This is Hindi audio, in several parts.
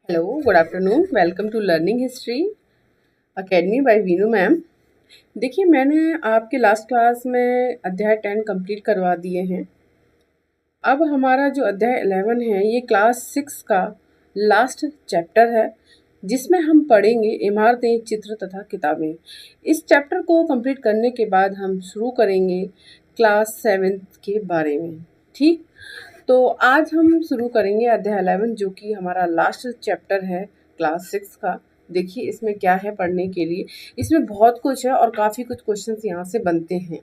Hello, good afternoon. Welcome to learning history academy by Veenu ma'am. देखिए, मैंने आपके लास्ट क्लास में अध्याय 10 कंप्लीट करवा दिए हैं। अब हमारा जो अध्याय 11 है ये क्लास 6 का लास्ट चैप्टर है, जिसमें हम पढ़ेंगे इमारतें, चित्र तथा किताबें। इस चैप्टर को कंप्लीट करने के बाद हम शुरू करेंगे क्लास 7 के बारे में। ठीक, तो आज हम शुरू करेंगे अध्याय 11, जो कि हमारा लास्ट चैप्टर है क्लास 6 का। देखिए इसमें क्या है पढ़ने के लिए। इसमें बहुत कुछ है और काफ़ी कुछ क्वेश्चंस यहाँ से बनते हैं।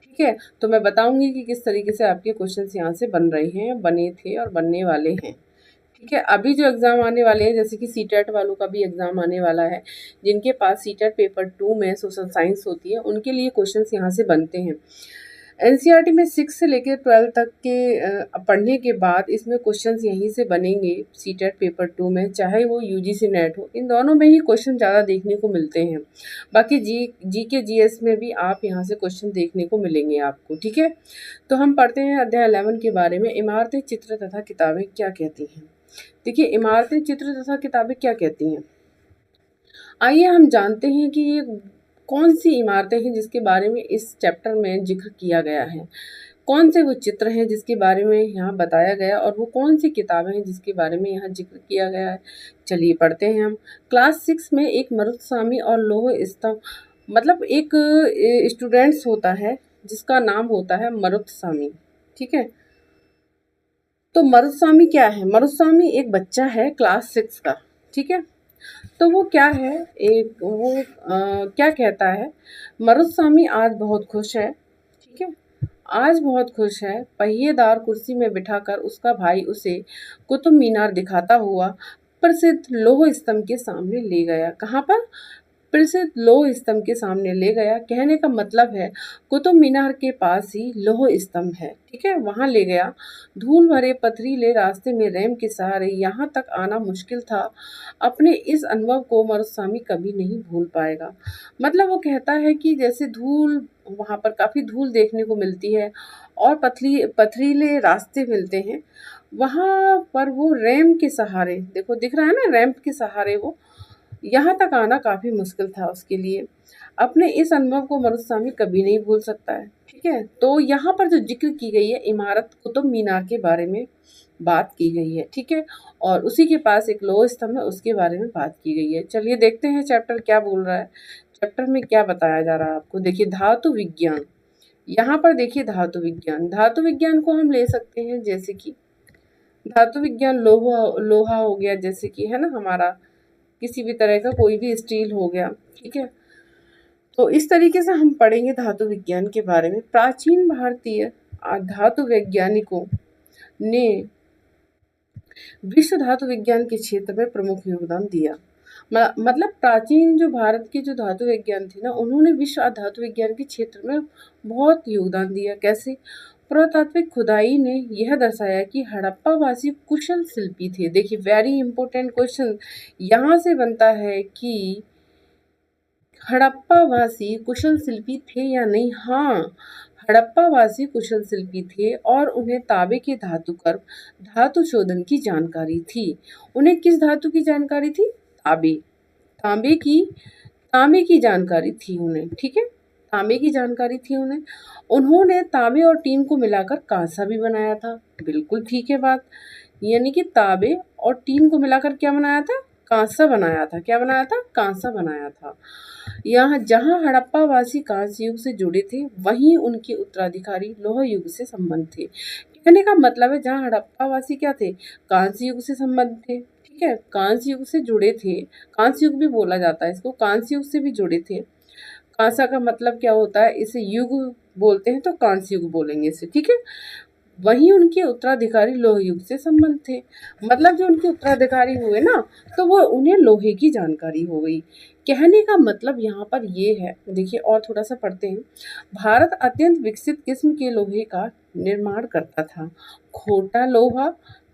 ठीक है, तो मैं बताऊंगी कि किस तरीके से आपके क्वेश्चंस यहाँ से बन रहे हैं, बने थे और बनने वाले हैं। ठीक है, अभी जो एग्ज़ाम आने वाले हैं, जैसे कि सीटेट वालों का भी एग्ज़ाम आने वाला है, जिनके पास सीटेट पेपर 2 में सोशल साइंस होती है, उनके लिए क्वेश्चंस यहाँ से बनते हैं। एनसीईआरटी में 6 से लेकर 12 तक के पढ़ने के बाद इसमें क्वेश्चंस यहीं से बनेंगे। सीटेट पेपर 2 में, चाहे वो यूजीसी नेट हो, इन दोनों में ही क्वेश्चन ज़्यादा देखने को मिलते हैं। बाकी जी के जीएस में भी आप यहाँ से क्वेश्चन देखने को मिलेंगे आपको। ठीक है, तो हम पढ़ते हैं अध्याय 11 के बारे में। इमारतें, चित्र तथा किताबें क्या कहती हैं। देखिए, इमारतें, चित्र तथा किताबें क्या कहती हैं। आइए हम जानते हैं कि ये कौन सी इमारतें हैं जिसके बारे में इस चैप्टर में जिक्र किया गया है। कौन से वो चित्र हैं जिसके बारे में यहाँ बताया गया, और वो कौन सी किताबें हैं जिसके बारे में यहाँ जिक्र किया गया है। चलिए पढ़ते हैं हम। क्लास 6 में एक मरुत्स्वामी और लौह स्तंभ, मतलब एक स्टूडेंट्स होता है जिसका नाम होता है मरुत्स्वामी। ठीक है, तो मरुत्स्वामी क्या है। मरुत्स्वामी एक बच्चा है क्लास 6 का। ठीक है, तो वो क्या है, एक वो क्या कहता है। मरुत्स्वामी आज बहुत खुश है। ठीक है, आज बहुत खुश है। पहिएदार कुर्सी में बिठाकर उसका भाई उसे कुतुब मीनार दिखाता हुआ प्रसिद्ध लौह स्तंभ के सामने ले गया। कहाँ पर? प्रसिद्ध लौह स्तंभ के सामने ले गया। कहने का मतलब है कुतुब मीनार के पास ही लौह स्तंभ है। ठीक है, वहां ले गया। धूल भरे पथरीले रास्ते में रैंप के सहारे यहाँ तक आना मुश्किल था। अपने इस अनुभव को मरुस्वामी कभी नहीं भूल पाएगा। मतलब वो कहता है कि जैसे धूल, वहां पर काफी धूल देखने को मिलती है और पथरीले रास्ते मिलते हैं। वहां पर वो रैंप के सहारे, देखो दिख रहा है ना, रैंप के सहारे वो यहाँ तक आना काफ़ी मुश्किल था उसके लिए। अपने इस अनुभव को मरुस्वामी कभी नहीं भूल सकता है। ठीक है, तो यहाँ पर जो जिक्र की गई है, इमारत कुतुब मीनार के बारे में बात की गई है। ठीक है, और उसी के पास एक लौह स्तंभ है, उसके बारे में बात की गई है। चलिए देखते हैं चैप्टर क्या बोल रहा है। चैप्टर में क्या बताया जा रहा है आपको। देखिए, धातु विज्ञान। यहाँ पर देखिए धातु विज्ञान। धातु विज्ञान को हम ले सकते हैं जैसे कि धातु विज्ञान लोहा लोहा हो गया, जैसे कि है ना हमारा, किसी भी तरह का कोई भी स्टील हो गया। ठीक है, तो इस तरीके से हम पढ़ेंगे धातु विज्ञान के बारे में। प्राचीन भारतीय धातु वैज्ञानिकों ने विश्व धातु विज्ञान के क्षेत्र में प्रमुख योगदान दिया। मतलब प्राचीन जो भारत के जो धातु विज्ञान थे ना, उन्होंने विश्व धातु विज्ञान के क्षेत्र में बहुत योगदान दिया। कैसे? पुरातात्विक खुदाई ने यह दर्शाया कि हड़प्पा वासी कुशल शिल्पी थे। देखिए, वेरी इंपॉर्टेंट क्वेश्चन यहाँ से बनता है कि हड़प्पावासी कुशल शिल्पी थे या नहीं। हाँ, हड़प्पावासी कुशल शिल्पी थे और उन्हें तांबे के धातुकर्म, धातु शोधन की जानकारी थी। उन्हें किस धातु की जानकारी थी? तांबे। तांबे की तांबे की जानकारी थी उन्हें। ठीक है, तांबे की जानकारी थी उन्हें। उन्होंने तांबे और टीन को मिलाकर कांसा भी बनाया था। बिल्कुल ठीक है बात, यानी कि तांबे और टीन को मिलाकर क्या बनाया था? कांसा बनाया था। क्या बनाया था? कांसा बनाया था। यहाँ जहाँ हड़प्पावासी कांस्य युग से जुड़े थे, वहीं उनके उत्तराधिकारी लौह युग से संबंध थे। कहने का मतलब है जहाँ हड़प्पावासी क्या थे? कांस्य युग से संबंध थे। ठीक है, कांस्य युग से जुड़े थे। कांस्य युग भी बोला जाता है इसको, कांस्य युग से भी जुड़े थे। कांसा का मतलब क्या होता है? इसे युग बोलते हैं तो कांस्य युग बोलेंगे इसे। ठीक है, वहीं उनके उत्तराधिकारी लौह युग से संबंध थे। मतलब जो उनके उत्तराधिकारी हुए ना, तो वो उन्हें लोहे की जानकारी हो गई। कहने का मतलब यहाँ पर ये है। देखिए और थोड़ा सा पढ़ते हैं। भारत अत्यंत विकसित किस्म के लोहे का निर्माण करता था। खोटा लोहा,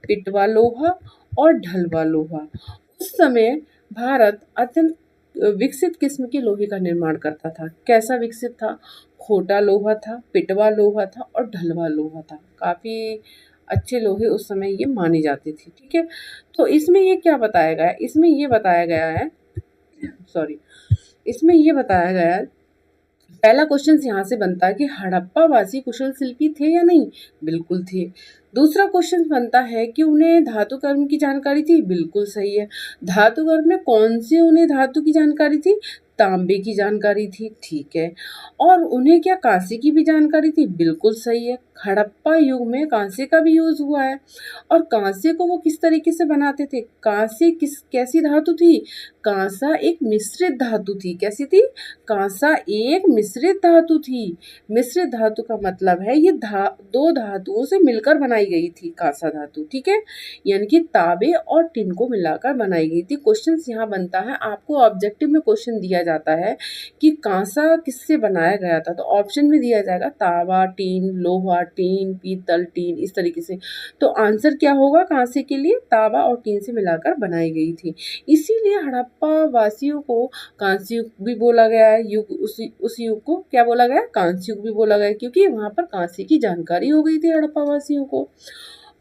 पिटवा लोहा और ढलवा लोहा। उस समय भारत अत्यंत विकसित किस्म के लोहे का निर्माण करता था। कैसा विकसित था? खोटा लोहा था, पिटवा लोहा था और ढलवा लोहा था। काफ़ी अच्छे लोहे उस समय ये माने जाते थे। ठीक है, तो इसमें ये क्या बताया गया है, इसमें ये बताया गया है, सॉरी, इसमें ये बताया गया है, पहला क्वेश्चन यहाँ से बनता है कि हड़प्पा वासी कुशल शिल्पी थे या नहीं? बिल्कुल थे। दूसरा क्वेश्चन बनता है कि उन्हें धातु कर्म की जानकारी थी? बिल्कुल सही है। धातु कर्म में कौन से उन्हें धातु की जानकारी थी? तांबे की जानकारी थी। ठीक है, और उन्हें क्या कांसे की भी जानकारी थी? बिल्कुल सही है। हड़प्पा युग में कांसे का भी यूज हुआ है। और कांसे को वो किस तरीके से बनाते थे? कांसे कैसी धातु थी? कांसा एक मिश्रित धातु थी। कैसी थी? कांसा एक मिश्रित धातु थी। मिश्रित धातु का मतलब है ये दो धातुओं से मिलकर बनाई गई थी कांसा धातु। ठीक है, यानी कि तांबे और टिन को मिलाकर बनाई गई थी। क्वेश्चन यहाँ बनता है, आपको ऑब्जेक्टिव में क्वेश्चन दिया जाता है कि कांसा किससे बनाया गया था, तो ऑप्शन में दिया जाएगा तांबा टीन, लोहा टीन, पीतल टीन, इस तरीके से। तो आंसर क्या होगा कांसे के लिए? तांबा और टीन से मिलाकर बनाई गई थी। इसीलिए हड़प्पा वासियों को कांस्य युग भी बोला गया है। युग उस युग को क्या बोला गया? कांस्य युग भी बोला गया, क्योंकि वहां पर कांसे की जानकारी हो गई थी हड़प्पा वासियों को।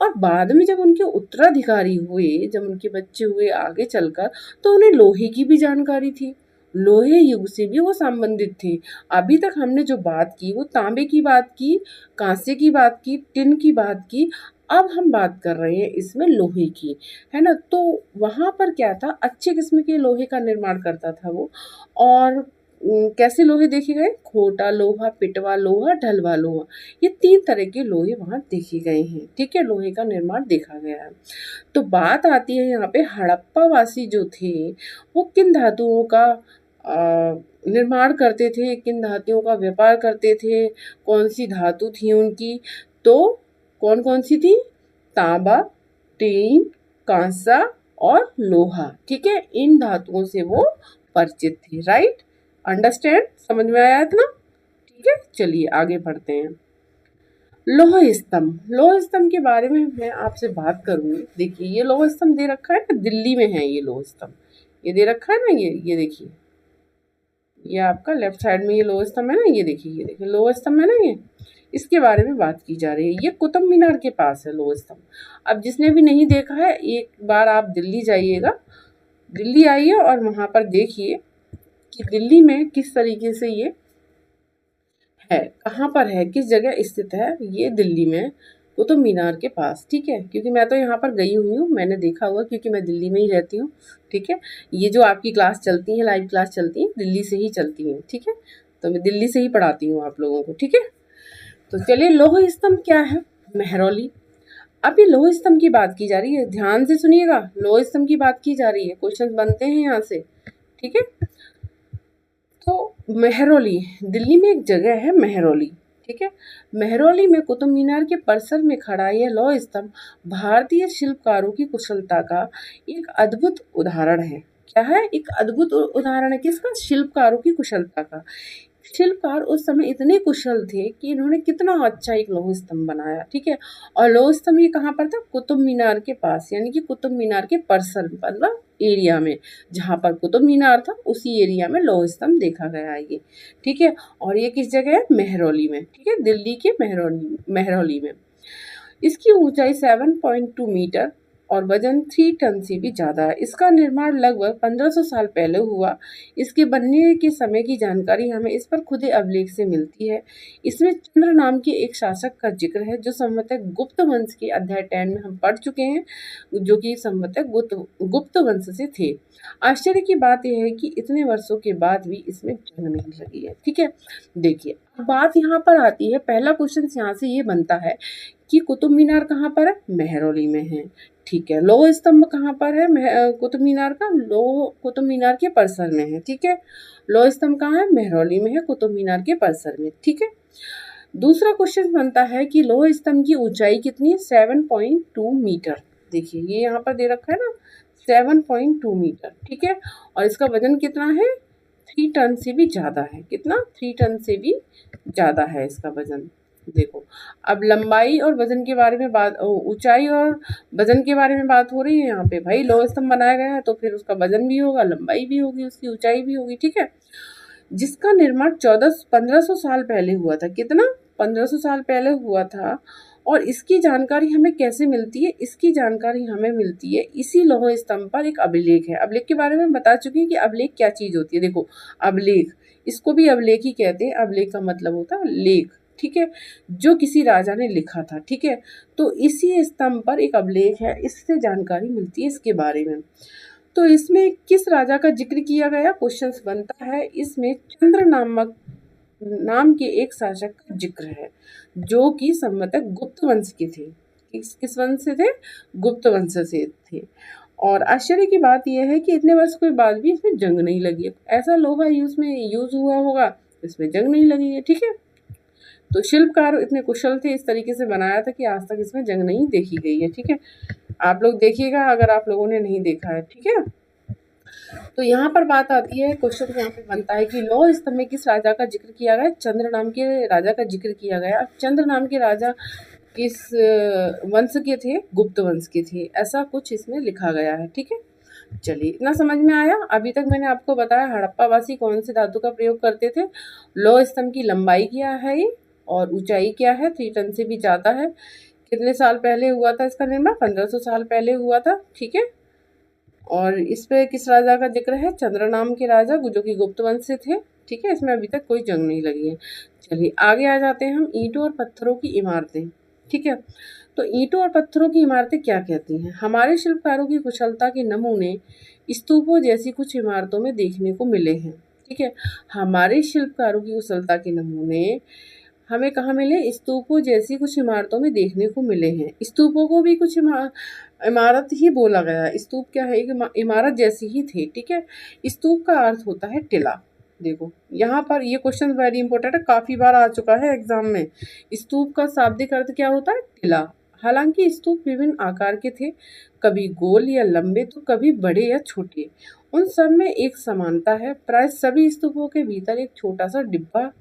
और बाद में जब उनके उत्तराधिकारी हुए, जब उनके बच्चे हुए आगे चलकर, तो उन्हें लोहे की भी जानकारी थी। लोहे युग से भी वो संबंधित थे। अभी तक हमने जो बात की वो तांबे की बात की, कांसे की बात की, टिन की बात की। अब हम बात कर रहे हैं इसमें लोहे की, है ना। तो वहां पर क्या था, अच्छे किस्म के लोहे का निर्माण करता था वो। और कैसे लोहे देखे गए? खोटा लोहा, पिटवा लोहा, ढलवा लोहा, ये 3 तरह के लोहे वहां देखे गए हैं। ठीक है, लोहे का निर्माण देखा गया है। तो बात आती है यहाँ पे, हड़प्पा वासी जो थे वो किन धातुओं का निर्माण करते थे, किन धातुओं का व्यापार करते थे, कौन सी धातु थी उनकी? तो कौन कौन सी थी? तांबा, टीन, कांसा और लोहा। ठीक है, इन धातुओं से वो परिचित थे। राइट, अंडरस्टैंड, समझ में आया इतना? ठीक है, चलिए आगे बढ़ते हैं। लौह स्तंभ, लौह स्तंभ के बारे में मैं आपसे बात करूंगी। देखिए, ये लौह स्तंभ दे रखा है ना, दिल्ली में है ये लौह स्तंभ, ये दे रखा है ना, ये देखिए, ये आपका लेफ्ट साइड में ये लौह स्तंभ है ना, ये देखिए लौह स्तंभ है ना, ये इसके बारे में बात की जा रही है। ये कुतुब मीनार के पास है लौह स्तंभ। अब जिसने भी नहीं देखा है, एक बार आप दिल्ली जाइएगा, दिल्ली आइए और वहां पर देखिए कि दिल्ली में किस तरीके से ये है, कहाँ पर है, किस जगह स्थित है। ये दिल्ली में कुतुब मीनार के पास। ठीक है, क्योंकि मैं तो यहाँ पर गई हुई हूँ, मैंने देखा हुआ, क्योंकि मैं दिल्ली में ही रहती हूँ। ठीक है, ये जो आपकी क्लास चलती है, लाइव क्लास चलती है, दिल्ली से ही चलती है। ठीक है, तो मैं दिल्ली से ही पढ़ाती हूँ आप लोगों को। ठीक है, तो चलिए, लौह स्तंभ क्या है? मेहरौली। अब ये लौह स्तंभ की बात की जा रही है, ध्यान से सुनिएगा, लौह स्तंभ की बात की जा रही है, क्वेश्चन बनते हैं यहाँ से। ठीक है, तो मेहरौली, दिल्ली में एक जगह है मेहरौली। ठीक है, मेहरौली में कुतुब मीनार के परिसर में खड़ा यह लौह स्तंभ भारतीय शिल्पकारों की कुशलता का एक अद्भुत उदाहरण है। क्या है? एक अद्भुत उदाहरण है, किसका? शिल्पकारों की कुशलता का। शिल्पकार उस समय इतने कुशल थे कि इन्होंने कितना अच्छा एक लौह स्तंभ बनाया। ठीक है, और लौह स्तंभ ये कहाँ पर था? कुतुब मीनार के पास, यानी कि कुतुब मीनार के परिसर मतलब एरिया में, जहाँ पर कुतुब मीनार था उसी एरिया में लौह स्तंभ देखा गया है ये। ठीक है, और ये किस जगह है? मेहरौली में। ठीक है, दिल्ली के मेहरौली में। इसकी ऊंचाई 7.2 मीटर और वजन 3 टन से भी ज़्यादा है। इसका निर्माण लगभग 1500 साल पहले हुआ। इसके बनने के समय की जानकारी हमें इस पर खुदे अभिलेख से मिलती है। इसमें चंद्र नाम के एक शासक का जिक्र है, जो संभवतः गुप्त वंश के अध्याय 10 में हम पढ़ चुके हैं, जो कि संभवतः गुप्त वंश से थे। आश्चर्य की बात यह है कि इतने वर्षों के बाद भी इसमें जंग नहीं लगी है। ठीक है, देखिए, बात यहाँ पर आती है, पहला क्वेश्चन यहाँ से ये बनता है कि कुतुब मीनार कहाँ पर है? मेहरौली में है। ठीक है, लौह स्तंभ कहाँ पर है? कुतुब मीनार का कुतुब मीनार के परिसर में है। ठीक है, लौह स्तंभ कहाँ है? मेहरौली में है, कुतुब मीनार के परिसर में। ठीक है, दूसरा क्वेश्चन बनता है कि लौह स्तंभ की ऊंचाई कितनी है? 7.2 मीटर। देखिए, ये यहाँ पर दे रखा है ना, 7.2 मीटर। ठीक है, और इसका वजन कितना है? 3 टन से भी ज़्यादा है। कितना? 3 टन से भी ज़्यादा है इसका वजन। देखो, अब लंबाई और वजन के बारे में बात, ऊंचाई और वजन के बारे में बात हो रही है यहाँ पे। भाई, लौह स्तंभ बनाया गया है तो फिर उसका वजन भी होगा, लंबाई भी होगी, उसकी ऊंचाई भी होगी। ठीक है, जिसका निर्माण 1500 साल पहले हुआ था। कितना? 1500 साल पहले हुआ था। और इसकी जानकारी हमें कैसे मिलती है? इसकी जानकारी हमें मिलती है इसी लौह स्तंभ पर एक अभिलेख है। अभिलेख के बारे में बता चुकी हूँ कि अभिलेख क्या चीज़ होती है। देखो, अभिलेख, इसको भी अभिलेख ही कहते हैं। अभिलेख का मतलब होता है लेख, ठीक है, जो किसी राजा ने लिखा था, ठीक है। तो इसी स्तंभ पर एक अभिलेख है, इससे जानकारी मिलती है इसके बारे में। तो इसमें किस राजा का जिक्र किया गया? क्वेश्चन बनता है, इसमें चंद्र नामक नाम के एक शासक का जिक्र है, जो कि संभवतः गुप्त वंश के थे। किस वंश से थे? गुप्त वंश से थे। और आश्चर्य की बात यह है कि इतने वर्ष के बाद भी इसमें जंग नहीं लगी है। ऐसा लोहा यूज हुआ होगा, इसमें जंग नहीं लगी है, ठीक है। तो शिल्पकार इतने कुशल थे, इस तरीके से बनाया था कि आज तक इसमें जंग नहीं देखी गई है, ठीक है। आप लोग देखिएगा अगर आप लोगों ने नहीं देखा है, ठीक है। तो यहाँ पर बात आती है, क्वेश्चन यहाँ पे बनता है कि लौह स्तंभ में किस राजा का जिक्र किया गया? चंद्र नाम के राजा का जिक्र किया गया। चंद्र नाम के राजा किस वंश के थे? गुप्त वंश के थे, ऐसा कुछ इसमें लिखा गया है, ठीक है। चलिए, इतना समझ में आया। अभी तक मैंने आपको बताया हड़प्पा वासी कौन से धातु का प्रयोग करते थे। लौह स्तंभ की लंबाई क्या है ये, और ऊंचाई क्या है? 3 टन से भी ज़्यादा है। कितने साल पहले हुआ था इसका निर्माण? 1500 साल पहले हुआ था, ठीक है। और इस पे किस राजा का जिक्र है? चंद्र नाम के राजा, जो कि गुप्त वंश से थे, ठीक है। इसमें अभी तक कोई जंग नहीं लगी है। चलिए आगे आ जाते हैं हम, ईंटों और पत्थरों की इमारतें, ठीक है। तो ईंटों और पत्थरों की इमारतें क्या कहती हैं? हमारे शिल्पकारों की कुशलता के नमूने स्तूपों जैसी कुछ इमारतों में देखने को मिले हैं, ठीक है। हमारे शिल्पकारों की कुशलता के नमूने हमें कहाँ मिले? स्तूपों जैसी कुछ इमारतों में देखने को मिले हैं। स्तूपों को भी कुछ इमारत ही बोला गया। स्तूप क्या है? एक इमारत जैसी ही थे, ठीक है। स्तूप का अर्थ होता है टिला। देखो यहाँ पर ये क्वेश्चन वेरी इंपॉर्टेंट है, काफी बार आ चुका है एग्जाम में। स्तूप का शाब्दिक अर्थ क्या होता है? टिला। हालांकि स्तूप विभिन्न आकार के थे, कभी गोल या लंबे तो कभी बड़े या छोटे। उन सब में एक समानता है, प्राय सभी स्तूपों के भीतर एक छोटा सा डिब्बा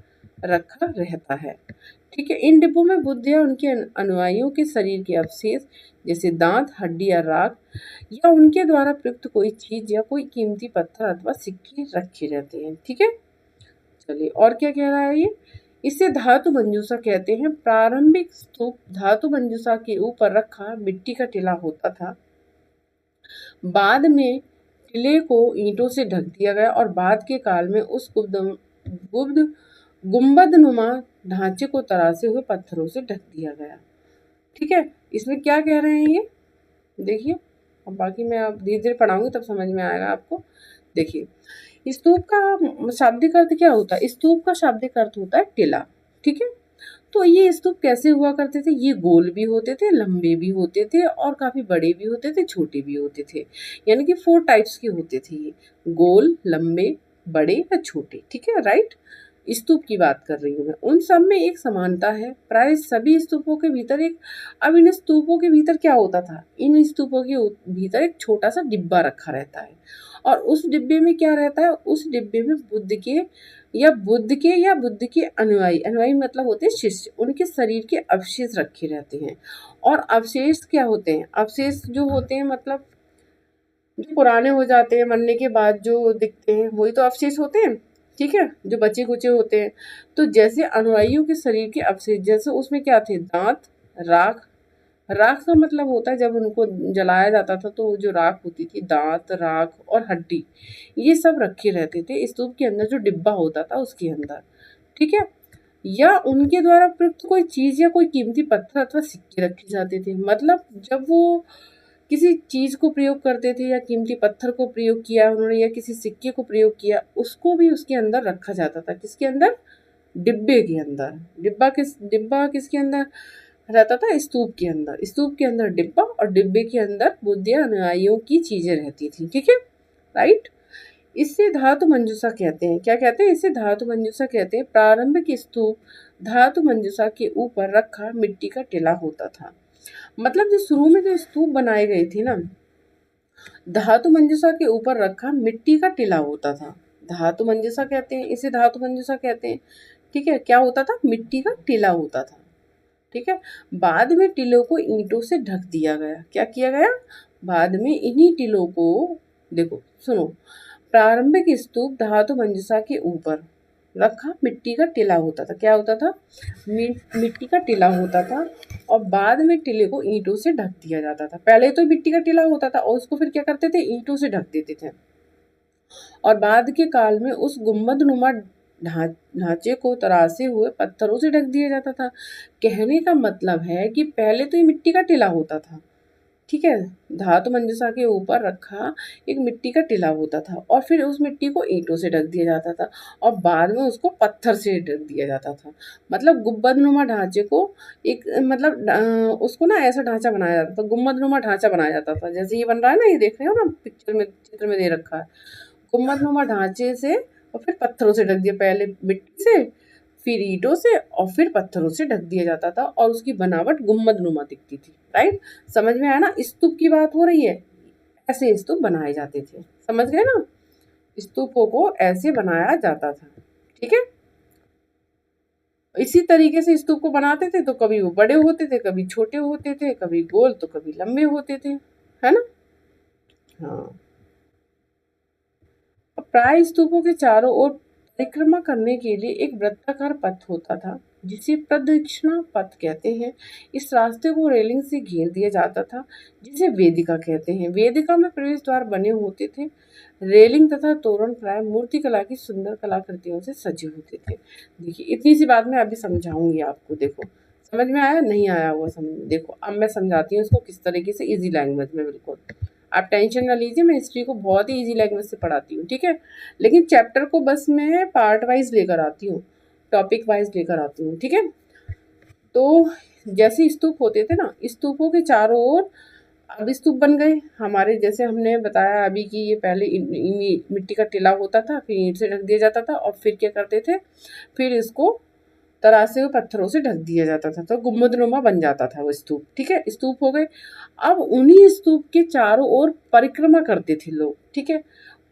रखा रहता है, ठीक है। इन डिब्बों में बुद्ध या उनके अनुयायियों के शरीर के अवशेष, जैसे दांत, हड्डी या राख, या उनके द्वारा प्रयुक्त कोई चीज या कोई कीमती पत्थर अथवा सिक्के रखे रहते हैं, ठीक है। चलिए और क्या कह रहा है ये? इसे धातु मंजूषा कहते हैं। प्रारंभिक स्तूप धातु मंजूषा के ऊपर रखा मिट्टी का टिला होता था। बाद में टिले को ईंटों से ढक दिया गया और बाद के काल में उस गुब्द गुंबदनुमा ढांचे को तरासे हुए पत्थरों से ढक दिया गया, ठीक है। इसमें क्या कह रहे हैं ये देखिए, अब बाकी मैं अब धीरे धीरे पढ़ाऊंगी तब समझ में आएगा आपको। देखिए, स्तूप का शाब्दिक अर्थ क्या होता है? स्तूप का शाब्दिक अर्थ होता है टिला, ठीक है। तो ये स्तूप कैसे हुआ करते थे? ये गोल भी होते थे, लंबे भी होते थे, और काफी बड़े भी होते थे, छोटे भी होते थे। यानी कि 4 टाइप्स के होते थे ये, गोल, लंबे, बड़े या छोटे, ठीक है, राइट। स्तूप की बात कर रही हूँ मैं। उन सब में एक समानता है, प्राय सभी स्तूपों के भीतर एक अब इन स्तूपों के भीतर क्या होता था? इन स्तूपों के भीतर एक छोटा सा डिब्बा रखा रहता है, और उस डिब्बे में क्या रहता है? उस डिब्बे में बुद्ध के अनुयायी, अनुयायी मतलब होते हैं शिष्य, उनके शरीर के अवशेष रखे रहते हैं। और अवशेष क्या होते हैं? अवशेष जो होते हैं मतलब जो पुराने हो जाते हैं, मरने के बाद जो दिखते हैं, वही तो अवशेष होते हैं, ठीक है, जो बचे कुचे होते हैं। तो जैसे अनुयायियों के शरीर के अवशेष, जैसे उसमें क्या थे? दांत, राख। राख का मतलब होता है जब उनको जलाया जाता था तो जो राख होती थी, दांत, राख और हड्डी, ये सब रखे रहते थे स्तूप के अंदर, जो डिब्बा होता था उसके अंदर, ठीक है। या उनके द्वारा प्रयुक्त कोई चीज या कोई कीमती पत्थर अथवा सिक्के रखे जाते थे। मतलब जब वो किसी चीज को प्रयोग करते थे या कीमती पत्थर को प्रयोग किया उन्होंने या किसी सिक्के को प्रयोग किया, उसको भी उसके अंदर रखा जाता था। किसके अंदर? डिब्बे के अंदर। डिब्बा किसके अंदर रहता था? स्तूप के अंदर। स्तूप के अंदर डिब्बा, और डिब्बे के अंदर बुद्ध या अनुयायियों की चीजें रहती थी, ठीक है, राइट। इसे धातु मंजूषा कहते हैं। क्या कहते हैं? इसे धातु मंजूषा कहते हैं। प्रारंभिक स्तूप धातु मंजूषा के ऊपर रखा मिट्टी का टिला होता था। मतलब जो शुरू में जो स्तूप बनाए गए थे ना, धातु मंजूषा के ऊपर रखा मिट्टी का टिला होता था। धातु मंजूषा कहते हैं, इसे धातु मंजूषा कहते हैं, ठीक है। क्या होता था? मिट्टी का टिला होता था, ठीक है। बाद में टिलों को ईंटों से ढक दिया गया। क्या किया गया? बाद में इन्हीं टिलों को, देखो सुनो, प्रारंभिक स्तूप धातु मंजूषा के ऊपर रखा, मिट्टी का टिला होता था। क्या होता था? मिट्टी का टिला होता था और बाद में टिले को ईंटों से ढक दिया जाता था। पहले तो मिट्टी का टिला होता था और उसको फिर क्या करते थे? ईंटों से ढक देते थे। और बाद के काल में उस गुम्बदनुमा ढांचे को तरासे हुए पत्थरों से ढक दिया जाता था। कहने का मतलब है कि पहले तो ये मिट्टी का टिला होता था, ठीक है, धातु मंजूषा के ऊपर रखा एक मिट्टी का टिला होता था और फिर उस मिट्टी को ईंटों से ढक दिया जाता था और बाद में उसको पत्थर से ढक दिया जाता था। मतलब गुम्बदनुमा ढांचे को एक मतलब उसको ना ऐसा ढांचा बनाया जाता था, गुम्बदनुमा ढांचा बनाया जाता था। जैसे ये बन रहा है ना, ये देख रहे हो ना पिक्चर में, चित्र में दे रखा है। गुम्बदनुमा ढांचे से और फिर पत्थरों से ढक दिया, पहले मिट्टी से, फिर ईंटों से और फिर पत्थरों से ढक दिया जाता था और उसकी बनावट गुम्बदनुमा दिखती थी। राइट, समझ में आया ना? स्तूप की बात हो रही है, ऐसे स्तूप बनाए जाते थे। समझ गए ना? स्तूपों को ऐसे बनाया जाता था, ठीक है। इसी तरीके से स्तूप को बनाते थे, तो कभी वो बड़े होते थे, कभी छोटे होते थे, कभी गोल तो कभी लंबे होते थे, है ना? हाँ। प्राय स्तूपों के चारों ओर परिक्रमा करने के लिए एक वृत्ताकार पथ होता था, जिसे प्रदक्षिणा पथ कहते हैं। इस रास्ते को रेलिंग से घेर दिया जाता था, जिसे वेदिका कहते हैं। वेदिका में प्रवेश द्वार बने होते थे। रेलिंग तथा तोरण प्राय मूर्तिकला की सुंदर कलाकृतियों से सजे होते थे। देखिए, इतनी सी बात मैं अभी समझाऊंगी आपको। देखो, समझ में आया? नहीं आया वो समझ, देखो अब मैं समझाती हूँ इसको किस तरीके से, इजी लैंग्वेज में। बिल्कुल आप टेंशन ना लीजिए, मैं हिस्ट्री को बहुत ही इजी लैंग्वेज से पढ़ाती हूँ, ठीक है। लेकिन चैप्टर को बस मैं पार्ट वाइज लेकर आती हूँ, टॉपिक वाइज लेकर आती हूँ, ठीक है। तो जैसे स्तूप होते थे ना, स्तूपों के चारों ओर अब स्तूप बन गए हमारे। जैसे हमने बताया अभी कि ये पहले मिट्टी का टिला होता था, फिर ईंट से ढक दिया जाता था और फिर क्या करते थे? फिर इसको तरासे हुए पत्थरों से ढक दिया जाता था, तो गुम्बदनुमा बन जाता था वो स्तूप, ठीक है। स्तूप हो गए। अब उन्हीं स्तूप के चारों ओर परिक्रमा करते थे लोग, ठीक है।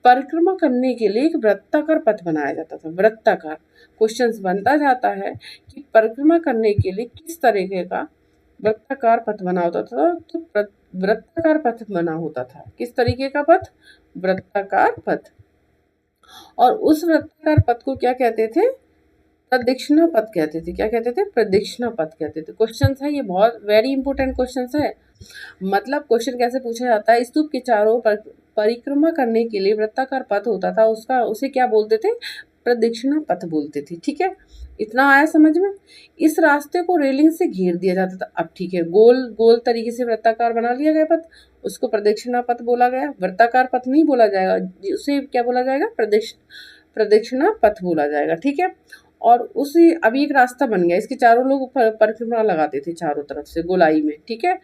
परिक्रमा करने के लिए एक वृत्ताकार पथ बनाया जाता था। वृत्ताकार क्वेश्चंस बनता जाता है कि परिक्रमा करने के लिए किस तरीके का वृत्ताकार पथ बना होता था। तो वृत्ताकार पथ बना होता था। किस तरीके का पथ? वृत्ताकार पथ। और उस वृत्ताकार पथ को क्या कहते थे? प्रदक्षिणा पथ कहते थे। क्या कहते थे? प्रदक्षिणा पथ कहते थे। क्वेश्चन है ये, बहुत वेरी इंपॉर्टेंट क्वेश्चन है। मतलब क्वेश्चन कैसे पूछा जाता है? स्तूप के चारों परिक्रमा करने के लिए वृत्ताकार पथ होता था, उसका उसे क्या बोलते थे? प्रदक्षिणा पथ बोलते थे, ठीक है। इतना आया समझ में? इस रास्ते को रेलिंग से घेर दिया जाता था। अब ठीक है, गोल गोल तरीके से वृत्ताकार बना लिया गया पथ, उसको प्रदक्षिणा पथ बोला गया। वृत्ताकार पथ नहीं बोला जाएगा, उसे क्या बोला जाएगा? प्रदक्षिणा पथ बोला जाएगा, ठीक है। और उसी अभी एक रास्ता बन गया, इसके चारों लोग परिक्रमा लगाते थे चारों तरफ से गोलाई में, ठीक है।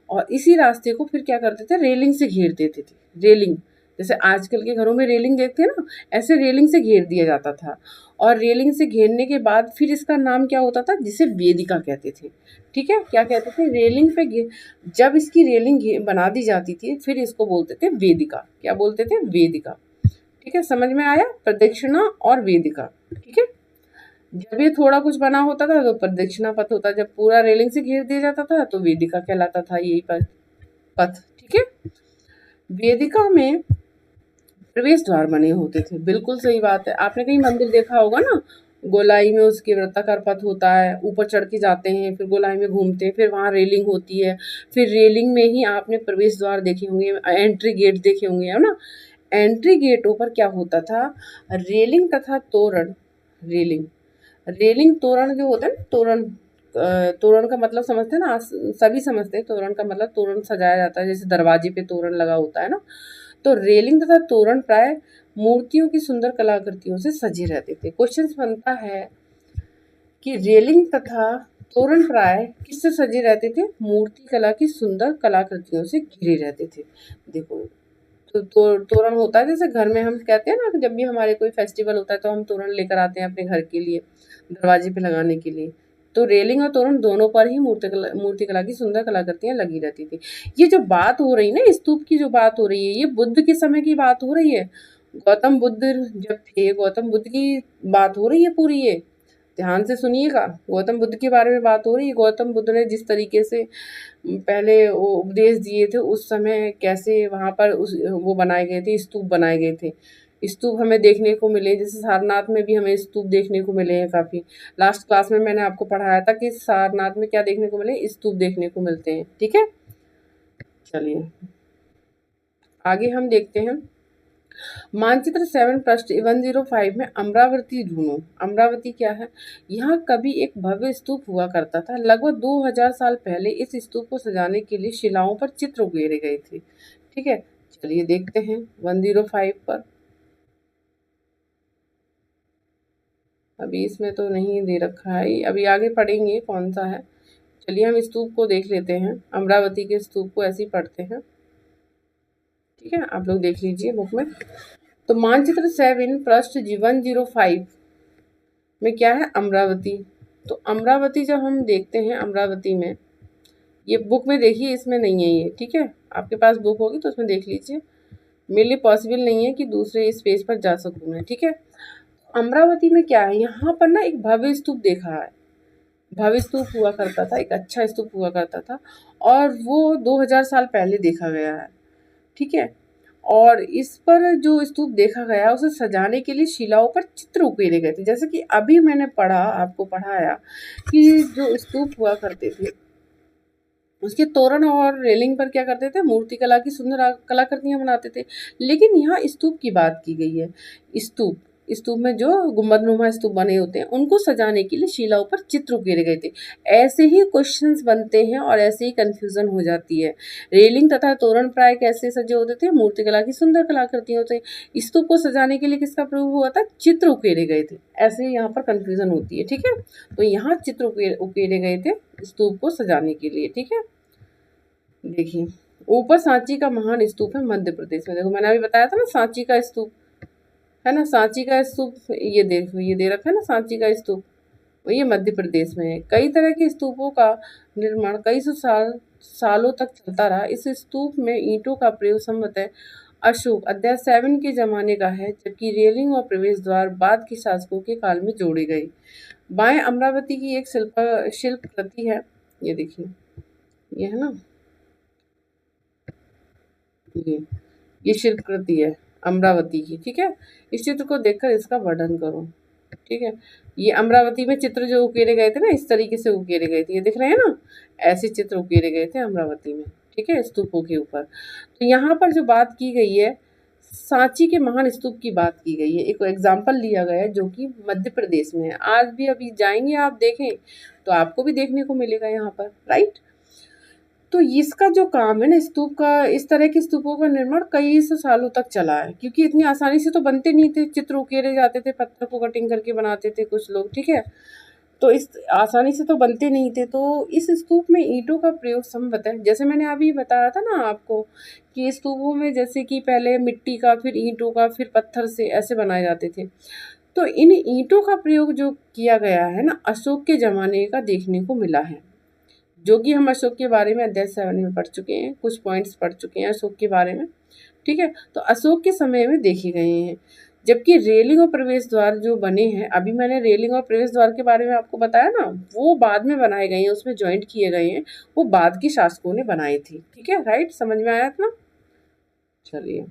और इसी रास्ते को फिर क्या करते थे? रेलिंग से घेर देते थे। रेलिंग, जैसे आजकल के घरों में रेलिंग देखते हैं ना, ऐसे रेलिंग से घेर दिया जाता था। और रेलिंग से घेरने के बाद फिर इसका नाम क्या होता था? जिसे वेदिका कहते थे, ठीक है। क्या कहते थे? रेलिंग पे जब इसकी रेलिंग बना दी जाती थी, फिर इसको बोलते थे वेदिका। क्या बोलते थे? वेदिका, ठीक है। समझ में आया? प्रदक्षिणा और वेदिका, ठीक है। जब ये थोड़ा कुछ बना होता था तो प्रदक्षिणा पथ होता, जब पूरा रेलिंग से घेर दिया जाता था तो वेदिका कहलाता था, यही पथ, ठीक है। वेदिका में प्रवेश द्वार बने होते थे। बिल्कुल सही बात है, आपने कहीं मंदिर देखा होगा ना, गोलाई में उसके वृत्ताकार पथ होता है, ऊपर चढ़ के जाते हैं, फिर गोलाई में घूमते हैं, फिर वहाँ रेलिंग होती है, फिर रेलिंग में ही आपने प्रवेश द्वार देखे होंगे, एंट्री गेट देखे होंगे, है ना। एंट्री गेटों पर क्या होता था? रेलिंग तथा तोरण। रेलिंग रेलिंग तोरण जो होता है ना, तोरण, तोरण का मतलब समझते हैं ना, सभी समझते हैं तोरण का मतलब, तोरण सजाया जाता है, जैसे दरवाजे पे तोरण लगा होता है ना। तो रेलिंग तथा तोरण प्राय मूर्तियों की सुंदर कलाकृतियों से सजे रहते थे। क्वेश्चन बनता है कि रेलिंग तथा तोरण प्राय किससे सजे रहते थे? मूर्ति कला की सुंदर कलाकृतियों से घिरे रहते थे। देखो, तो तोरण होता है, जैसे घर में हम कहते हैं ना कि जब भी हमारे कोई फेस्टिवल होता है तो हम तोरण लेकर आते हैं अपने घर के लिए, दरवाजे पे लगाने के लिए। तो रेलिंग और तोरण दोनों पर ही मूर्ति कला की सुंदर कलाकृतियां लगी रहती थी। ये जो बात हो रही ना, स्तूप की जो बात हो रही है, ये बुद्ध के समय की बात हो रही है। गौतम बुद्ध जब थे, गौतम बुद्ध की बात हो रही है पूरी ये, ध्यान से सुनिएगा। गौतम बुद्ध के बारे में बात हो रही है। गौतम बुद्ध ने जिस तरीके से पहले वो उपदेश दिए थे, उस समय कैसे वहाँ पर उस वो बनाए गए थे, स्तूप बनाए गए थे। स्तूप हमें देखने को मिले, जैसे सारनाथ में भी हमें स्तूप देखने को मिले हैं काफ़ी। लास्ट क्लास में मैंने आपको पढ़ाया था कि सारनाथ में क्या देखने को मिले, स्तूप देखने को मिलते हैं। ठीक है, चलिए आगे हम देखते हैं। मानचित्र 7 पृष्ठ 105 में अमरावती ढूंढो। अमरावती क्या है? यहाँ कभी एक भव्य स्तूप हुआ करता था। लगभग 2000 साल पहले इस स्तूप को सजाने के लिए शिलाओं पर चित्र उकेरे गए थे। ठीक है, चलिए देखते हैं 105 पर। अभी इसमें तो नहीं दे रखा है, अभी आगे पढ़ेंगे कौन सा है। चलिए हम स्तूप को देख लेते हैं, अमरावती के स्तूप को ऐसे ही पढ़ते हैं। ठीक है, आप लोग देख लीजिए बुक में। तो मानचित्र 7 पृष्ठ 105 में क्या है? अमरावती। तो अमरावती जब हम देखते हैं, अमरावती में ये बुक में देखिए, इसमें नहीं है ये। ठीक है, आपके पास बुक होगी तो उसमें देख लीजिए। मेरे लिए पॉसिबल नहीं है कि दूसरे इस पेज पर जा सकूँ मैं। ठीक है, अमरावती में क्या है, यहाँ पर ना एक भव्य स्तूप देखा है। भव्य स्तूप हुआ करता था, एक अच्छा स्तूप हुआ करता था, और वो 2000 साल पहले देखा गया है। ठीक है, और इस पर जो स्तूप देखा गया उसे सजाने के लिए शिलाओं पर चित्र उकेरे गए थे। जैसे कि अभी मैंने पढ़ा, आपको पढ़ाया कि जो स्तूप हुआ करते थे उसके तोरण और रेलिंग पर क्या करते थे, मूर्ति कला की सुंदर कलाकृतियां बनाते थे। लेकिन यहाँ स्तूप की बात की गई है। स्तूप स्तूप में जो गुंबदनुमा स्तूप बने होते हैं उनको सजाने के लिए शिलाओं पर चित्र उकेरे गए थे। ऐसे ही क्वेश्चंस बनते हैं और ऐसे ही कंफ्यूजन हो जाती है। रेलिंग तथा तोरण प्राय कैसे सजे होते थे, मूर्तिकला की सुंदर कलाकृतियों से। स्तूप को सजाने के लिए किसका प्रयोग हुआ था, चित्र उकेरे गए थे। ऐसे यहाँ पर कंफ्यूजन होती है। ठीक है, तो यहाँ चित्र उकेरे गए थे स्तूप को सजाने के लिए। ठीक है, देखिए ऊपर सांची का महान स्तूप है मध्य प्रदेश में। देखो मैंने अभी बताया था ना सांची का स्तूप है ना, सांची का स्तूप ये देखो, ये दे रखा है ना सांची का स्तूप, ये मध्य प्रदेश में है। कई तरह के स्तूपों का निर्माण कई सौ सालों तक चलता रहा। इस स्तूप में ईंटों का प्रयोग संभवतः अशोक अध्याय 7 के जमाने का है, जबकि रेलिंग और प्रवेश द्वार बाद के शासकों के काल में जोड़े गए। बाएं अमरावती की एक शिल्प कृति है, ये देखिए, ये है ना, ये शिल्प कृति है अमरावती की। ठीक है, इस चित्र को देखकर इसका वर्णन करो। ठीक है, ये अमरावती में चित्र जो उकेरे गए थे ना, इस तरीके से उकेरे गए थे, ये दिख रहे हैं ना, ऐसे चित्र उकेरे गए थे अमरावती में। ठीक है, स्तूपों के ऊपर। तो यहाँ पर जो बात की गई है, सांची के महान स्तूप की बात की गई है, एक एग्जाम्पल लिया गया है जो कि मध्य प्रदेश में है। आज भी अभी जाएंगे आप देखें तो आपको भी देखने को मिलेगा यहाँ पर, राइट। तो इसका जो काम है ना स्तूप का, इस तरह के स्तूपों का निर्माण कई सौ सालों तक चला है, क्योंकि इतनी आसानी से तो बनते नहीं थे, चित्र उकेरे जाते थे, पत्थर को कटिंग करके बनाते थे कुछ लोग। ठीक है, तो इस आसानी से तो बनते नहीं थे। तो इस स्तूप में ईंटों का प्रयोग संभव है। जैसे मैंने अभी बताया था ना आपको कि स्तूपों में जैसे कि पहले मिट्टी का, फिर ईंटों का, फिर पत्थर से ऐसे बनाए जाते थे। तो इन ईंटों का प्रयोग जो किया गया है ना, अशोक के ज़माने का देखने को मिला है, जो कि हम अशोक के बारे में अध्याय 7 में पढ़ चुके हैं, कुछ पॉइंट्स पढ़ चुके हैं अशोक के बारे में। ठीक है, तो अशोक के समय में देखे गए हैं। जबकि रेलिंग और प्रवेश द्वार जो बने हैं, अभी मैंने रेलिंग और प्रवेश द्वार के बारे में आपको बताया ना, वो बाद में बनाए गए हैं, उसमें ज्वाइंट किए गए हैं, वो बाद के शासकों ने बनाए थे। ठीक है, राइट, समझ में आया था ना। चलिए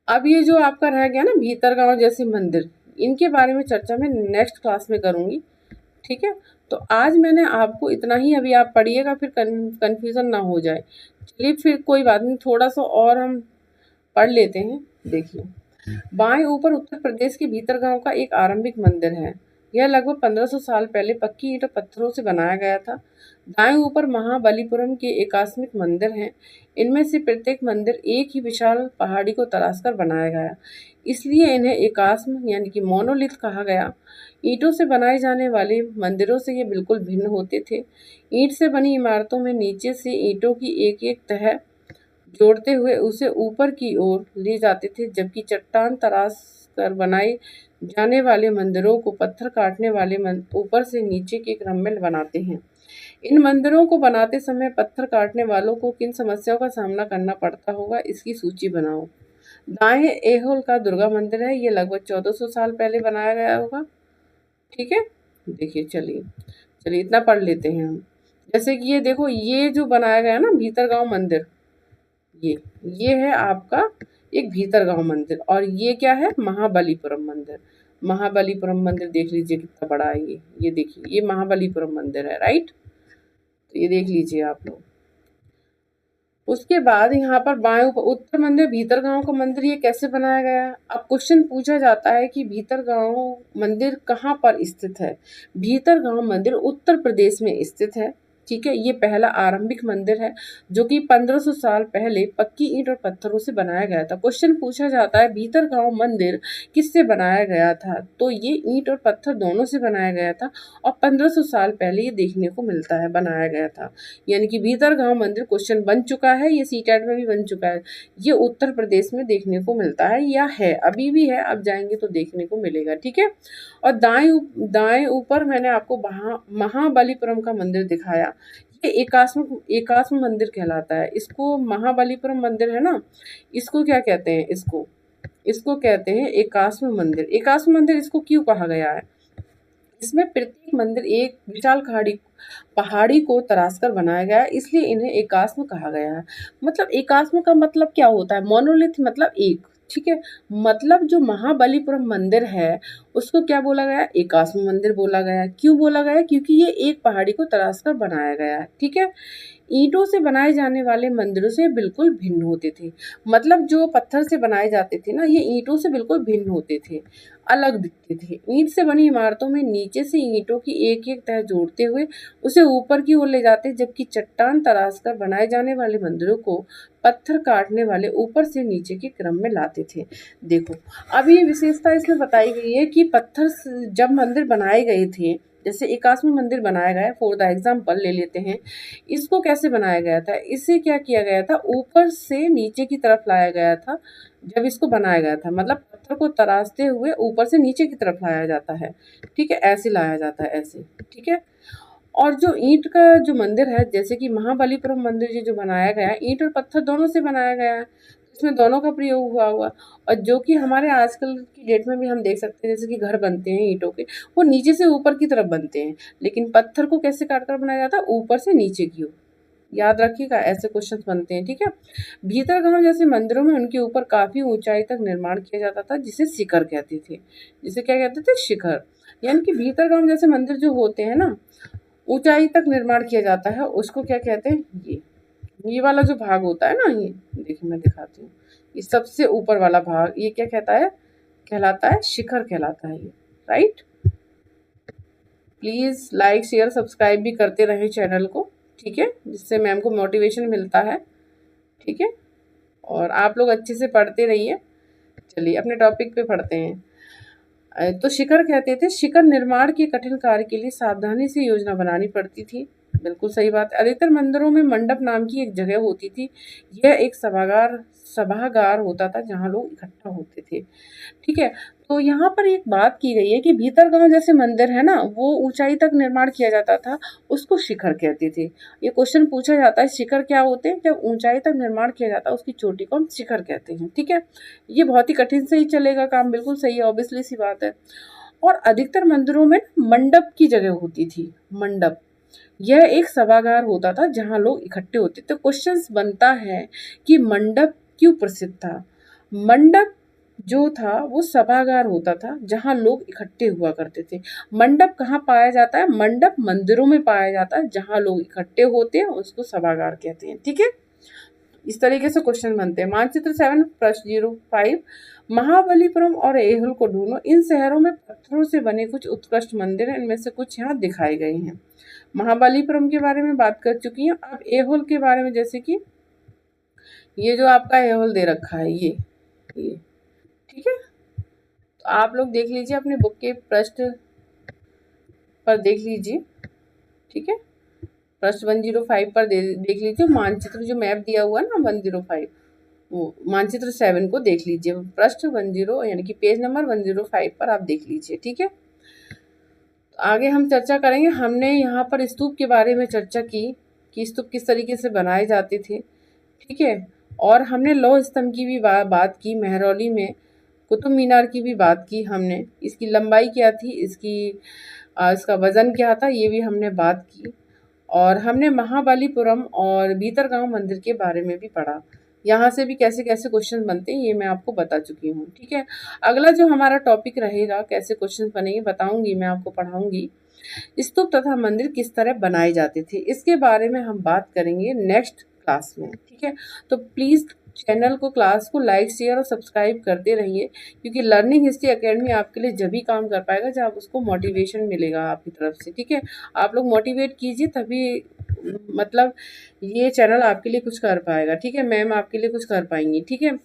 अब ये जो आपका रह गया ना भीतरगांव जैसे मंदिर, इनके बारे में चर्चा मैं नेक्स्ट क्लास में करूँगी। ठीक है, तो आज मैंने आपको इतना ही, अभी आप पढ़िएगा फिर कन्फ्यूज़न ना हो जाए। चलिए फिर कोई बात नहीं, थोड़ा सा और हम पढ़ लेते हैं। देखिए बाएं ऊपर उत्तर प्रदेश के भीतरगांव का एक आरंभिक मंदिर है। यह लगभग 1500 साल पहले पक्की ईंट और पत्थरों से बनाया गया था। दाएं ऊपर महाबलीपुरम के एकात्मिक मंदिर हैं। इनमें से प्रत्येक मंदिर एक ही विशाल पहाड़ी को तराशकर बनाया गया, इसलिए इन्हें एकास्म यानी कि मोनोलिथ कहा गया। ईंटों से बनाए जाने वाले मंदिरों से ये बिल्कुल भिन्न होते थे। ईंट से बनी इमारतों में नीचे से ईंटों की एक एक तह जोड़ते हुए उसे ऊपर की ओर ले जाते थे, जबकि चट्टान तराश कर बनाए जाने वाले मंदिरों को पत्थर काटने वाले ऊपर से नीचे के क्रम में बनाते हैं। इन मंदिरों को बनाते समय पत्थर काटने वालों को किन समस्याओं का सामना करना पड़ता होगा, इसकी सूची बनाओ। दाएं एहोल का दुर्गा मंदिर है, ये लगभग 1400 साल पहले बनाया गया होगा। ठीक है, देखिए, चलिए चलिए इतना पढ़ लेते हैं हम। जैसे कि ये देखो, ये जो बनाया गया ना भीतरगांव मंदिर, ये है आपका एक भीतरगांव मंदिर, और ये क्या है, महाबलीपुरम मंदिर। महाबलीपुरम मंदिर देख लीजिए कितना बड़ा है ये देखिए, ये महाबलीपुरम मंदिर है, राइट। तो ये देख लीजिए आप लोग। उसके बाद यहाँ पर बाएं ऊपर उत्तर मंदिर, भीतरगांव का मंदिर, ये कैसे बनाया गया है। अब क्वेश्चन पूछा जाता है कि भीतरगांव मंदिर कहाँ पर स्थित है। भीतरगांव मंदिर उत्तर प्रदेश में स्थित है, ठीक है। ये पहला आरंभिक मंदिर है जो कि 1500 साल पहले पक्की ईंट और पत्थरों से बनाया गया था। क्वेश्चन पूछा जाता है भीतरगांव मंदिर किससे बनाया गया था, तो ये ईंट और पत्थर दोनों से बनाया गया था, और 1500 साल पहले ये देखने को मिलता है बनाया गया था। यानी कि भीतरगांव मंदिर क्वेश्चन बन चुका है, ये सीटेट में भी बन चुका है। ये उत्तर प्रदेश में देखने को मिलता है, या है, अभी भी है, अब जाएंगे तो देखने को मिलेगा, ठीक है। और दाएं ऊपर मैंने आपको महाबलीपुरम का मंदिर दिखाया। ये एकात्म मंदिर कहलाता है। इसको महाबलीपुरम मंदिर है ना, इसको क्या कहते हैं, इसको कहते हैं एकात्म मंदिर। एकात्म मंदिर इसको क्यों कहा गया है, इसमें प्रत्येक मंदिर एक विशाल पहाड़ी को तराश कर बनाया गया है, इसलिए इन्हें एकात्म कहा गया है। मतलब एकात्म का मतलब क्या होता है, मोनोलिथ मतलब एक, ठीक है। मतलब जो महाबलीपुरम मंदिर है उसको क्या बोला गया, एकात्म मंदिर बोला गया है। क्यों बोला गया, क्योंकि ये एक पहाड़ी को तराश कर बनाया गया है, ठीक है। ईंटों से बनाए जाने वाले मंदिरों से बिल्कुल भिन्न होते थे। मतलब जो पत्थर से बनाए जाते थे ना, ये ईंटों से बिल्कुल भिन्न होते थे, अलग दिखते थे। ईंट से बनी इमारतों में नीचे से ईंटों की एक एक तह जोड़ते हुए उसे ऊपर की ओर ले जाते, जबकि चट्टान तराश कर बनाए जाने वाले मंदिरों को पत्थर काटने वाले ऊपर से नीचे के क्रम में लाते थे। देखो, अब ये विशेषता इसमें बताई गई है कि पत्थर जब मंदिर बनाए गए थे, जैसे एकात्म मंदिर बनाया गया है, फॉर द एग्जाम्पल ले लेते हैं, इसको कैसे बनाया गया था, इसे क्या किया गया था, ऊपर से नीचे की तरफ लाया गया था। जब इसको बनाया गया था, मतलब पत्थर को तराशते हुए ऊपर से नीचे की तरफ लाया जाता है, ठीक है, ऐसे लाया जाता है, ऐसे, ठीक है। और जो ईंट का जो मंदिर है, जैसे कि महाबलीपुरम मंदिर ये जो बनाया गया है, ईंट और पत्थर दोनों से बनाया गया है, इसमें दोनों का प्रयोग हुआ हुआ। और जो कि हमारे आजकल की डेट में भी हम देख सकते हैं, जैसे कि घर बनते हैं ईंटों के, वो नीचे से ऊपर की तरफ बनते हैं, लेकिन पत्थर को कैसे काट कर बनाया जाता है, ऊपर से नीचे की ओर। याद रखिएगा, ऐसे क्वेश्चन बनते हैं, ठीक है। भीतरगांव जैसे मंदिरों में उनके ऊपर काफी ऊंचाई तक निर्माण किया जाता था, जिसे शिखर कहते थे। जिसे क्या कहते थे, शिखर। यानी कि भीतरगांव जैसे मंदिर जो होते हैं ना, ऊंचाई तक निर्माण किया जाता है, उसको क्या कहते हैं, ये वाला जो भाग होता है ना, ये देखिए मैं दिखाती हूँ, ये सबसे ऊपर वाला भाग, ये क्या कहता है, कहलाता है शिखर, कहलाता है ये, right. Please like share subscribe भी करते रहे चैनल को, ठीक है, जिससे मैम को मोटिवेशन मिलता है, ठीक है। और आप लोग अच्छे से पढ़ते रहिए। चलिए अपने टॉपिक पे पढ़ते हैं। तो शिखर कहते थे, शिखर निर्माण के कठिन कार्य के लिए सावधानी से योजना बनानी पड़ती थी। बिल्कुल सही बात है। अधिकतर मंदिरों में मंडप नाम की एक जगह होती थी। यह एक सभागार होता था जहाँ लोग इकट्ठा होते थे, ठीक है। तो यहाँ पर एक बात की गई है कि भीतरगांव जैसे मंदिर है ना, वो ऊंचाई तक निर्माण किया जाता था, उसको शिखर कहते थे। ये क्वेश्चन पूछा जाता है, शिखर क्या होते हैं, जब ऊंचाई तक निर्माण किया जाता है उसकी चोटी को हम शिखर कहते हैं, ठीक है। ये बहुत ही कठिन से ही चलेगा काम, बिल्कुल सही है, ऑब्वियसली सी बात है। और अधिकतर मंदिरों में मंडप की जगह होती थी, मंडप। यह एक सभागार होता था जहां लोग इकट्ठे होते थे। तो क्वेश्चन बनता है कि मंडप क्यों प्रसिद्ध था। मंडप जो था वो सभागार होता था जहां लोग इकट्ठे हुआ करते थे। मंडप कहाँ पाया जाता है, मंडप मंदिरों में पाया जाता है जहां लोग इकट्ठे होते हैं, उसको सभागार कहते हैं, ठीक है। इस तरीके से क्वेश्चन बनते हैं। मानचित्र 7 प्रश्न 05, महाबलीपुरम और ऐहोल को ढूंढो। इन शहरों में पत्थरों से बने कुछ उत्कृष्ट मंदिर हैं, इनमें से कुछ यहाँ दिखाए गए हैं। महाबलीपुरम के बारे में बात कर चुकी हूँ। अब ऐहोल के बारे में, जैसे कि ये जो आपका ऐहोल दे रखा है, ये ठीक है। तो आप लोग देख लीजिए, अपने बुक के पृष्ठ पर देख लीजिए, ठीक है। पृष्ठ 105 पर देख लीजिए, मानचित्र जो मैप दिया हुआ है ना 105, वो मानचित्र 7 को देख लीजिए, पृष्ठ 10 यानी कि पेज नंबर 105 पर आप देख लीजिए, ठीक है। तो आगे हम चर्चा करेंगे। हमने यहाँ पर स्तूप के बारे में चर्चा की कि स्तूप किस तरीके से बनाए जाते थे, ठीक है। और हमने लौह स्तंभ की भी बात की, मेहरौली में कुतुब मीनार की भी बात की हमने, इसकी लंबाई क्या थी, इसका वजन क्या था, ये भी हमने बात की। और हमने महाबलीपुरम और भीतरगांव मंदिर के बारे में भी पढ़ा। यहाँ से भी कैसे कैसे क्वेश्चन बनते हैं ये मैं आपको बता चुकी हूँ। ठीक है, अगला जो हमारा टॉपिक रहेगा कैसे क्वेश्चन बनेंगे बताऊंगी, मैं आपको पढ़ाऊंगी। स्तूप तथा मंदिर किस तरह बनाए जाते थे, इसके बारे में हम बात करेंगे नेक्स्ट क्लास में। ठीक है, तो प्लीज़ चैनल को, क्लास को लाइक शेयर और सब्सक्राइब करते रहिए, क्योंकि लर्निंग हिस्ट्री एकेडमी आपके लिए जब भी काम कर पाएगा जब उसको मोटिवेशन मिलेगा आपकी तरफ से। ठीक है, आप लोग मोटिवेट कीजिए तभी मतलब ये चैनल आपके लिए कुछ कर पाएगा। ठीक है, मैम आपके लिए कुछ कर पाएंगी। ठीक है,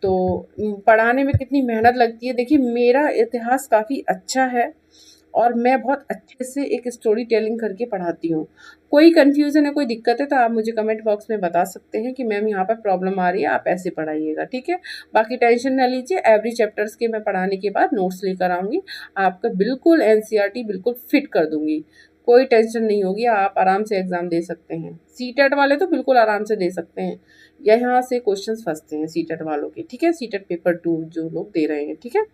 तो पढ़ाने में कितनी मेहनत लगती है। देखिए मेरा इतिहास काफ़ी अच्छा है और मैं बहुत अच्छे से एक स्टोरी टेलिंग करके पढ़ाती हूँ। कोई कन्फ्यूज़न है, कोई दिक्कत है तो आप मुझे कमेंट बॉक्स में बता सकते हैं कि मैम यहाँ पर प्रॉब्लम आ रही है, आप ऐसे पढ़ाइएगा। ठीक है, बाकी टेंशन ना लीजिए, एवरी चैप्टर्स के मैं पढ़ाने के बाद नोट्स लेकर आऊँगी, आपका बिल्कुल एनसीईआरटी बिल्कुल फिट कर दूँगी। कोई टेंशन नहीं होगी, आप आराम से एग्ज़ाम दे सकते हैं। सीटेट वाले तो बिल्कुल आराम से दे सकते हैं, यहाँ से क्वेश्चंस फंसते हैं सीटेट वालों के। ठीक है, सीटेट पेपर 2 जो लोग दे रहे हैं। ठीक है,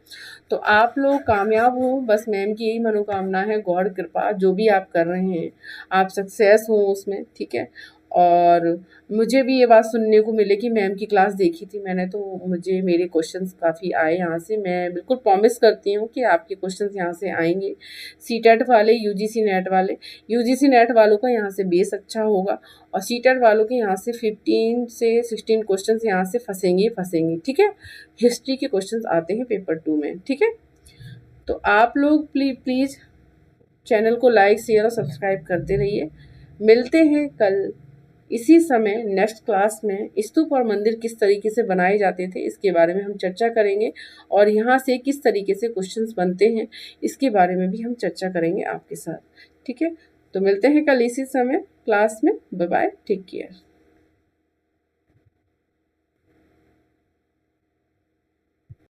तो आप लोग कामयाब हो, बस मैम की यही मनोकामना है, गॉड कृपा जो भी आप कर रहे हैं आप सक्सेस हो उसमें। ठीक है, और मुझे भी ये बात सुनने को मिले कि मैम की क्लास देखी थी मैंने तो मुझे मेरे क्वेश्चंस काफ़ी आए यहाँ से। मैं बिल्कुल प्रॉमिस करती हूँ कि आपके क्वेश्चंस यहाँ से आएंगे। सीटेट वाले, यूजीसी नेट वाले, यूजीसी नेट वालों का यहाँ से बेस अच्छा होगा और सीटेट वालों के यहाँ से 15 से 16 क्वेश्चंस यहाँ से फंसेंगे फंसेंगे। ठीक है, हिस्ट्री के क्वेश्चंस आते हैं पेपर 2 में। ठीक है, तो आप लोग प्लीज़ चैनल को लाइक शेयर और सब्सक्राइब करते रहिए। मिलते हैं कल इसी समय नेक्स्ट क्लास में। स्तूप और मंदिर किस तरीके से बनाए जाते थे इसके बारे में हम चर्चा करेंगे और यहाँ से किस तरीके से क्वेश्चंस बनते हैं इसके बारे में भी हम चर्चा करेंगे आपके साथ। ठीक है, तो मिलते हैं कल इसी समय क्लास में। Bye bye, take care.